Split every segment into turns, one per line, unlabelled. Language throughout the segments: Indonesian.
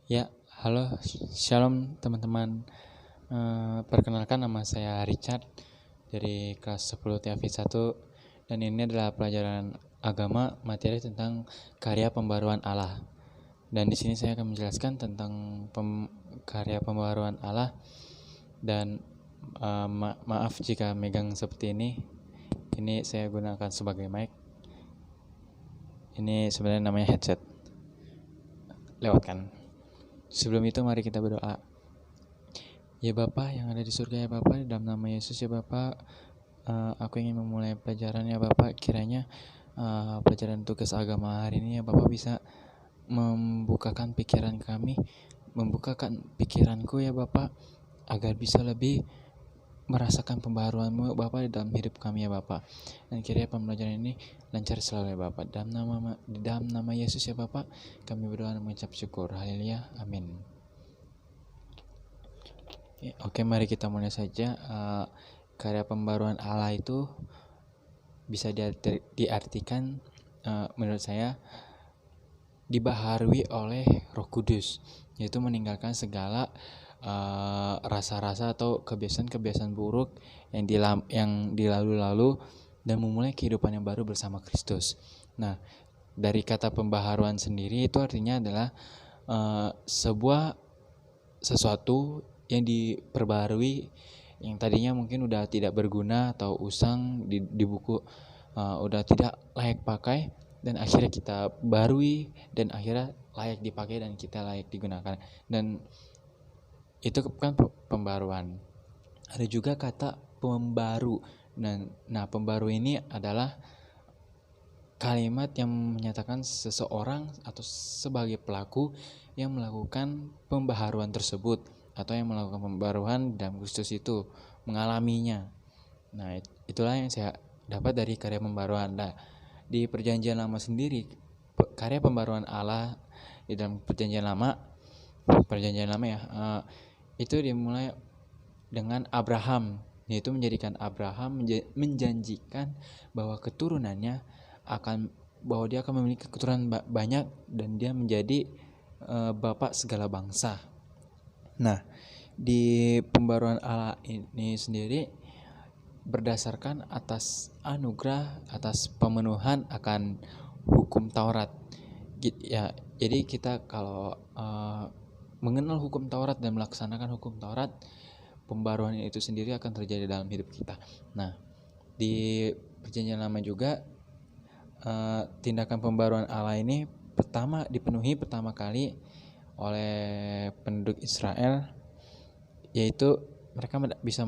Ya, halo, shalom teman-teman. Perkenalkan nama saya Richard dari kelas 10 TAV 1 dan ini adalah pelajaran agama materi tentang karya pembaruan Allah. Dan di sini saya akan menjelaskan tentang karya pembaruan Allah dan maaf jika megang seperti ini. Ini saya gunakan sebagai mic. Ini sebenarnya namanya headset. Lewatkan. Sebelum itu mari kita berdoa. Ya Bapa yang ada di surga, ya Bapa, dalam nama Yesus ya Bapa, aku ingin memulai pelajaran ya Bapa. Kiranya pelajaran tugas agama hari ini ya Bapa bisa membukakan pikiran kami, membukakan pikiranku ya Bapa, agar bisa lebih merasakan pembaharuan-Mu Bapa di dalam hidup kami ya Bapa. Dan kiranya pembelajaran ini lancar selalu ya Bapa. Dalam nama Yesus ya Bapa, kami berdoa dan mengucap syukur. Haleluya. Amin. Oke, mari kita mulai saja. Karya pembaruan Allah itu bisa diartikan menurut saya dibaharui oleh Roh Kudus, yaitu meninggalkan segala rasa-rasa atau kebiasaan-kebiasaan buruk yang dilalu-lalu dan memulai kehidupan yang baru bersama Kristus. Nah, dari kata pembaharuan sendiri itu artinya adalah sebuah sesuatu yang diperbarui yang tadinya mungkin udah tidak berguna atau usang di buku, udah tidak layak pakai, dan akhirnya kita barui dan akhirnya layak dipakai dan kita layak digunakan, dan itu kan pembaruan. Ada juga kata pembaru. Nah, pembaru ini adalah kalimat yang menyatakan seseorang atau sebagai pelaku yang melakukan pembaharuan tersebut atau yang melakukan pembaruan dalam Kristus itu, mengalaminya. Nah, itulah yang saya dapat dari karya pembaruan. Nah, di Perjanjian Lama sendiri, karya pembaruan Allah di dalam Perjanjian Lama ya, itu dimulai dengan Abraham, yaitu menjadikan Abraham menjanjikan bahwa keturunannya bahwa dia akan memiliki keturunan banyak dan dia menjadi bapak segala bangsa. Nah, di pembaruan Allah ini sendiri berdasarkan atas anugerah, atas pemenuhan akan hukum Taurat. Ya, jadi kita kalau mengenal hukum Taurat dan melaksanakan hukum Taurat, pembaruan itu sendiri akan terjadi dalam hidup kita. Nah, di Perjanjian Lama juga tindakan pembaruan Allah ini dipenuhi pertama kali oleh penduduk Israel, yaitu mereka bisa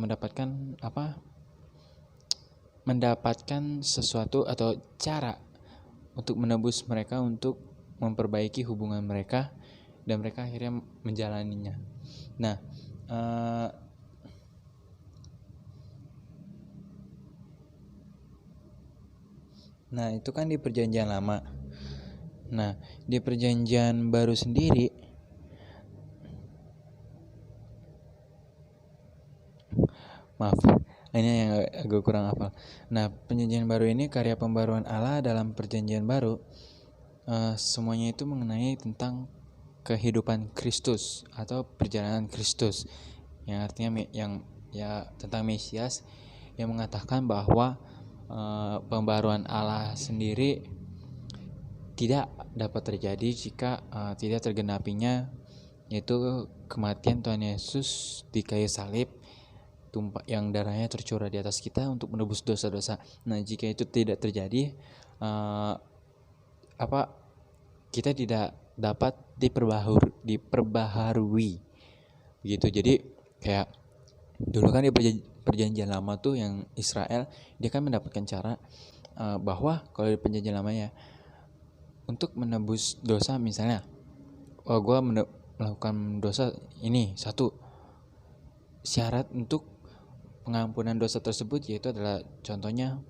mendapatkan sesuatu atau cara untuk menebus mereka, untuk memperbaiki hubungan mereka, dan mereka akhirnya menjalaninya. Nah, itu kan di Perjanjian Lama. Nah, di Perjanjian Baru sendiri, maaf, ini yang agak kurang hafal. Nah, Perjanjian Baru ini, karya pembaruan Allah dalam Perjanjian Baru, semuanya itu mengenai tentang kehidupan Kristus atau perjalanan Kristus, yang artinya tentang Mesias, yang mengatakan bahwa pembaruan Allah sendiri tidak dapat terjadi jika tidak tergenapinya, yaitu kematian Tuhan Yesus di kayu salib, yang darahnya tercurah di atas kita untuk menebus dosa-dosa. Nah, jika itu tidak terjadi, kita tidak dapat diperbaharui begitu. Jadi kayak dulu kan di Perjanjian Lama tuh yang Israel, dia kan mendapatkan cara bahwa kalau di Perjanjian Lama ya, untuk menebus dosa, misalnya gue melakukan dosa ini, satu syarat untuk pengampunan dosa tersebut yaitu adalah contohnya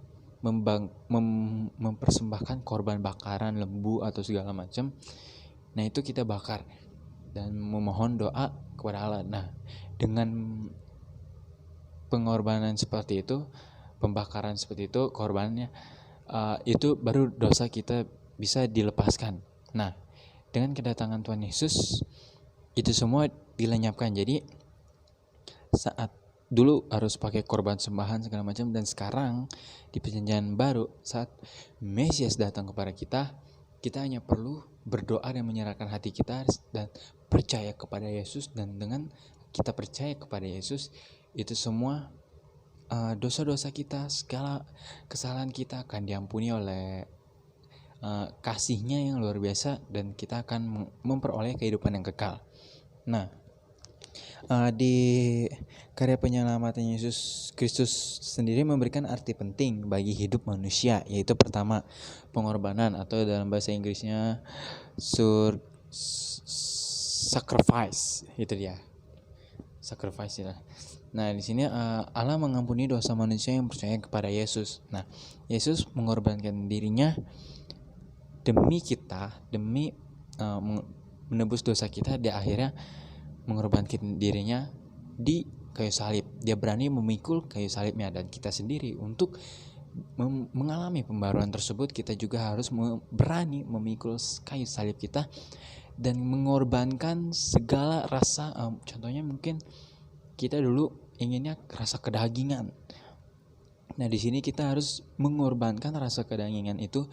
mempersembahkan korban bakaran lembu atau segala macam. Nah, itu kita bakar dan memohon doa kepada Allah. Nah, dengan pengorbanan seperti itu, pembakaran seperti itu, korbannya itu baru dosa kita bisa dilepaskan. Nah, dengan kedatangan Tuhan Yesus, itu semua dilenyapkan. Jadi saat dulu harus pakai korban sembahan segala macam, dan sekarang di perjanjian baru saat Mesias datang kepada kita, kita hanya perlu berdoa dan menyerahkan hati kita dan percaya kepada Yesus, dan dengan kita percaya kepada Yesus, itu semua dosa-dosa kita, segala kesalahan kita akan diampuni oleh kasih-Nya yang luar biasa, dan kita akan memperoleh kehidupan yang kekal. Nah, di karya penyelamatan Yesus Kristus sendiri memberikan arti penting bagi hidup manusia, yaitu pertama, pengorbanan, atau dalam bahasa Inggrisnya sacrifice, itu dia, sacrifice ya. Nah, di sini Allah mengampuni dosa manusia yang percaya kepada Yesus. Nah, Yesus mengorbankan dirinya demi kita, demi menebus dosa kita. Dia akhirnya mengorbankan dirinya di kayu salib. Dia berani memikul kayu salibnya, dan kita sendiri untuk mengalami pembaruan tersebut, kita juga harus berani memikul kayu salib kita dan mengorbankan segala rasa. Contohnya mungkin kita dulu inginnya rasa kedagingan. Nah, di sini kita harus mengorbankan rasa kedagingan itu,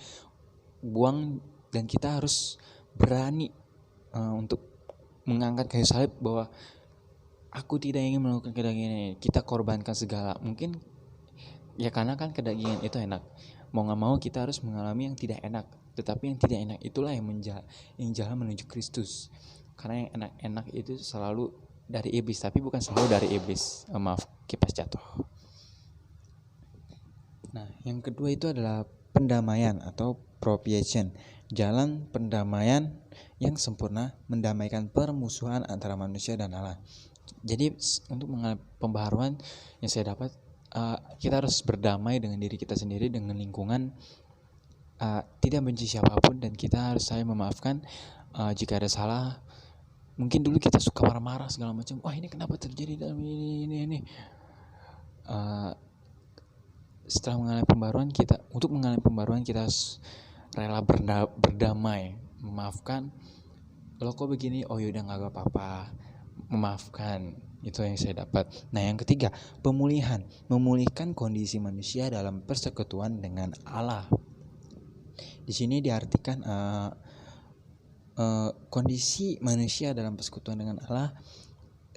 buang, dan kita harus berani untuk mengangkat kayu salib, bahwa aku tidak ingin melakukan kedagingan ini. Kita korbankan segala. Mungkin ya karena kan kedagingan itu enak. Mau gak mau kita harus mengalami yang tidak enak. Tetapi yang tidak enak itulah yang jalan menuju Kristus. Karena yang enak-enak itu selalu dari iblis, tapi bukan selalu dari iblis. Maaf, kipas jatuh. Nah, yang kedua itu adalah pendamaian atau propitiation, jalan pendamaian yang sempurna, mendamaikan permusuhan antara manusia dan Allah. Jadi untuk mengalami pembaharuan yang saya dapat, kita harus berdamai dengan diri kita sendiri, dengan lingkungan, tidak benci siapapun, dan kita harus saling memaafkan jika ada salah. Mungkin dulu kita suka marah-marah segala macam. Wah, ini kenapa terjadi dalam ini. Setelah mengalami pembaruan, untuk mengalami pembaruan kita harus rela berdamai, memaafkan. Lo kok begini? Oh yaudah, nggak apa-apa, memaafkan. Itu yang saya dapat. Nah, yang ketiga, pemulihan, memulihkan kondisi manusia dalam persekutuan dengan Allah. Di sini diartikan kondisi manusia dalam persekutuan dengan Allah,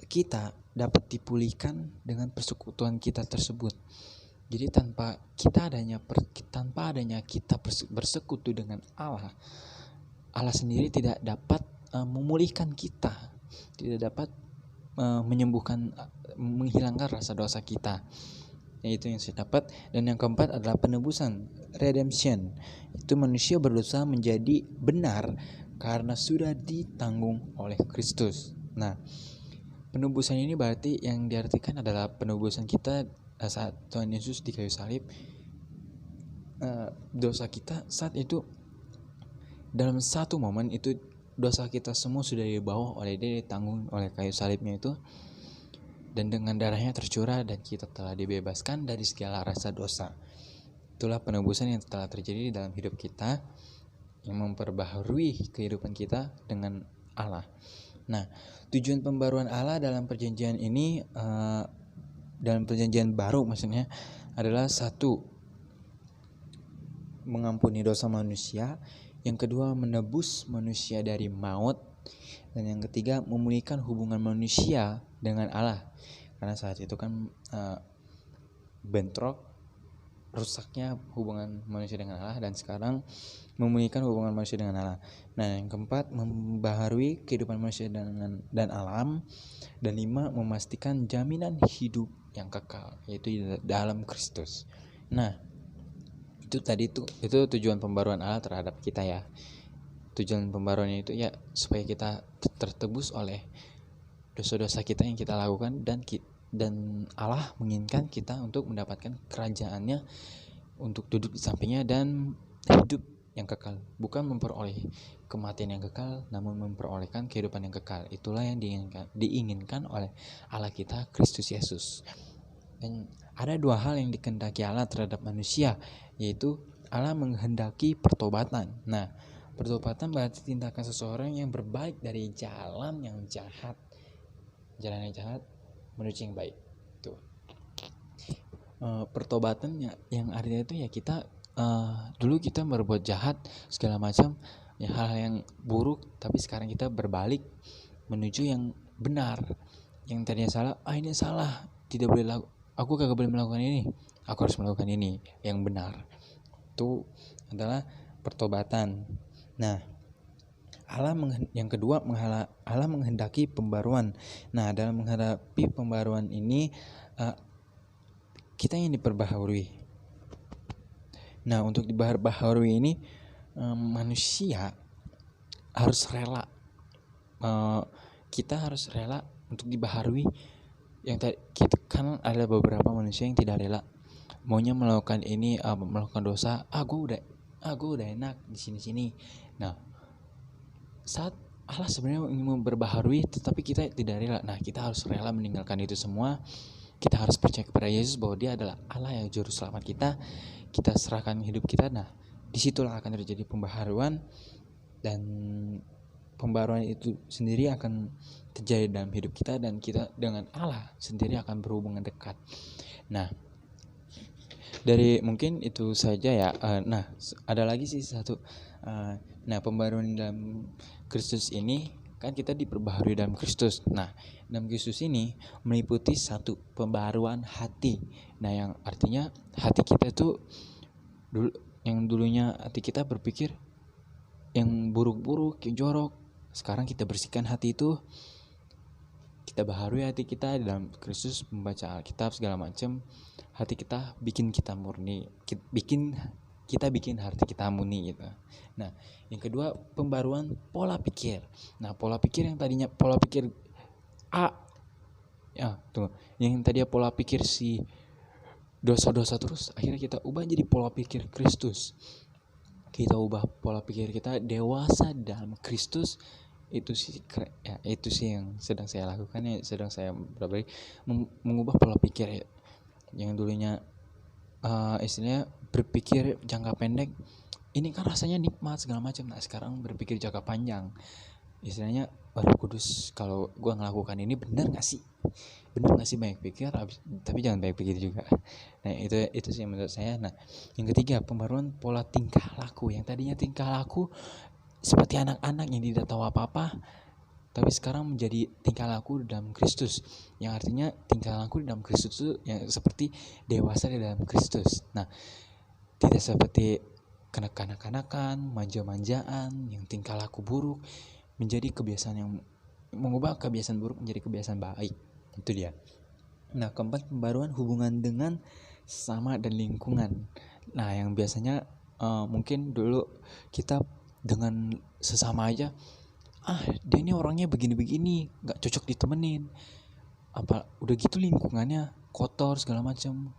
kita dapat dipulihkan dengan persekutuan kita tersebut. Jadi tanpa adanya kita bersekutu dengan Allah, Allah sendiri tidak dapat memulihkan kita, tidak dapat menyembuhkan, menghilangkan rasa dosa kita. Itu yang saya dapat. Dan yang keempat adalah penebusan, redemption. Itu manusia berdosa menjadi benar karena sudah ditanggung oleh Kristus. Nah, penebusan ini berarti yang diartikan adalah penebusan kita saat Tuhan Yesus di kayu salib. Dosa kita saat itu, dalam satu momen itu, dosa kita semua sudah dibawa oleh Dia, ditanggung oleh kayu salibnya itu, dan dengan darahnya tercurah, dan kita telah dibebaskan dari segala rasa dosa. Itulah penebusan yang telah terjadi dalam hidup kita, yang memperbaharui kehidupan kita dengan Allah. Nah, tujuan pembaruan Allah dalam perjanjian ini, dalam perjanjian baru maksudnya, adalah satu, mengampuni dosa manusia. Yang kedua, menebus manusia dari maut. Dan yang ketiga, memulihkan hubungan manusia dengan Allah. Karena saat itu kan bentrok, rusaknya hubungan manusia dengan Allah, dan sekarang memulihkan hubungan manusia dengan Allah. Nah, yang keempat, membaharui kehidupan manusia dan alam. Dan 5, memastikan jaminan hidup yang kekal, yaitu dalam Kristus. Nah, itu tujuan pembaruan Allah terhadap kita ya. Tujuan pembaruannya itu ya supaya kita tertebus oleh dosa-dosa kita yang kita lakukan, dan Allah menginginkan kita untuk mendapatkan kerajaannya, untuk duduk di sampingnya dan hidup yang kekal, bukan memperoleh kematian yang kekal, namun memperolehkan kehidupan yang kekal. Itulah yang diinginkan oleh Allah kita, Kristus Yesus. Dan ada 2 hal yang dikehendaki Allah terhadap manusia, yaitu Allah menghendaki pertobatan. Nah, Pertobatan berarti tindakan seseorang yang berbalik dari jalan yang jahat menuju yang baik. Tuh. Pertobatan yang artinya itu ya kita dulu kita berbuat jahat segala macam, ya hal yang buruk, tapi sekarang kita berbalik menuju yang benar. Yang tadinya salah, ini salah, tidak boleh aku kagak boleh melakukan ini, aku harus melakukan ini yang benar. Itu adalah pertobatan. Nah, yang kedua, Allah menghendaki pembaruan. Nah, dalam menghadapi pembaruan ini kita yang diperbaharui. Nah, untuk diperbaharui ini manusia harus rela. Kita harus rela untuk dibaharui. Yang kita kan ada beberapa manusia yang tidak rela, maunya melakukan ini, melakukan dosa. Gue udah enak di sini. Nah, saat Allah sebenarnya ingin memperbaharui, tetapi kita tidak rela. Nah, kita harus rela meninggalkan itu semua. Kita harus percaya kepada Yesus bahwa Dia adalah Allah yang juru selamat kita. Kita serahkan hidup kita. Nah, disitulah akan terjadi pembaharuan, dan pembaruan itu sendiri akan terjadi dalam hidup kita, dan kita dengan Allah sendiri akan berhubungan dekat. Nah, dari mungkin itu saja ya. Nah, ada lagi sih satu. Nah, pembaruan dalam Kristus ini kan kita diperbaharui dalam Kristus. Nah, dalam Kristus ini meliputi satu pembaruan hati. Nah, yang artinya hati kita tuh yang dulunya hati kita berpikir yang buruk-buruk, yang jorok, sekarang kita bersihkan hati itu. Kita baharui hati kita dalam Kristus, membaca Alkitab segala macam. Hati kita bikin kita murni, kita bikin hati kita murni gitu. Nah, yang kedua, pembaruan pola pikir. Nah, pola pikir yang tadinya pola pikir yang tadinya pola pikir si dosa-dosa terus, akhirnya kita ubah jadi pola pikir Kristus. Kita ubah pola pikir kita dewasa dalam Kristus. Itu sih yang sedang saya lakukan, ya sedang saya mengubah pola pikir yang dulunya istilahnya berpikir jangka pendek, ini kan rasanya nikmat segala macam. Nah, sekarang berpikir jangka panjang, istilahnya Roh Kudus, kalau gue ngelakukan ini benar nggak sih banyak pikir, tapi jangan banyak pikir juga. Nah, itu sih menurut saya. Nah, yang ketiga, pembaruan pola tingkah laku. Yang tadinya tingkah laku seperti anak-anak yang tidak tahu apa-apa, tapi sekarang menjadi tingkah laku dalam Kristus, yang artinya tingkah laku dalam Kristus itu yang seperti dewasa di dalam Kristus. Nah, tidak seperti kanak-kanakan, manja-manjaan, yang tingkah laku buruk menjadi kebiasaan, yang mengubah kebiasaan buruk menjadi kebiasaan baik. Itu dia. Nah, keempat, pembaruan hubungan dengan sesama dan lingkungan. Nah, yang biasanya mungkin dulu kita dengan sesama aja, dia ini orangnya begini-begini, nggak cocok ditemenin, udah gitu lingkungannya kotor segala macam.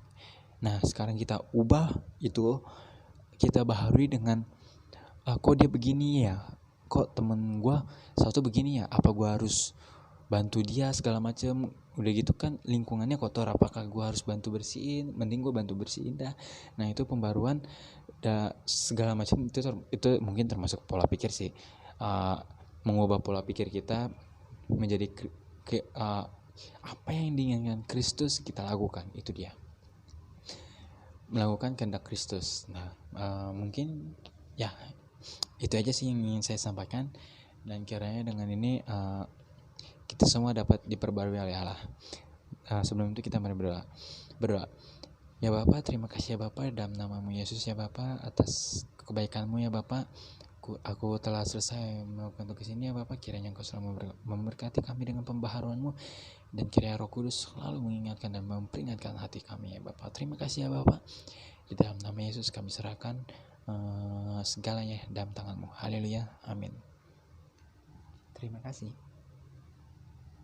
Nah, sekarang kita ubah itu, kita baharui dengan kok dia begini ya, kok temen gue satu begini ya, apa gue harus bantu dia segala macam. Udah gitu kan lingkungannya kotor, apakah gue harus bantu bersihin? Mending gue bantu bersihin dah. Nah, itu pembaruan segala macam. Itu mungkin termasuk pola pikir sih, mengubah pola pikir kita menjadi apa yang diinginkan Kristus kita lakukan. Itu dia, melakukan kehendak Kristus. Nah, mungkin ya itu aja sih yang ingin saya sampaikan, dan kiranya dengan ini kita semua dapat diperbarui oleh Allah. Sebelum itu kita mari berdoa. Ya Bapa, terima kasih ya Bapa, dalam nama-Mu Yesus ya Bapa, atas kebaikan-Mu ya Bapa. Aku telah selesai melakukan tugas ini ya Bapa. Kiranya Engkau selalu memberkati kami dengan pembaharuan-Mu, dan kiranya Roh Kudus selalu mengingatkan dan memperingatkan hati kami ya Bapa. Terima kasih ya Bapa. Di dalam nama Yesus kami serahkan segalanya dalam tangan-Mu. Haleluya, amin. Terima kasih.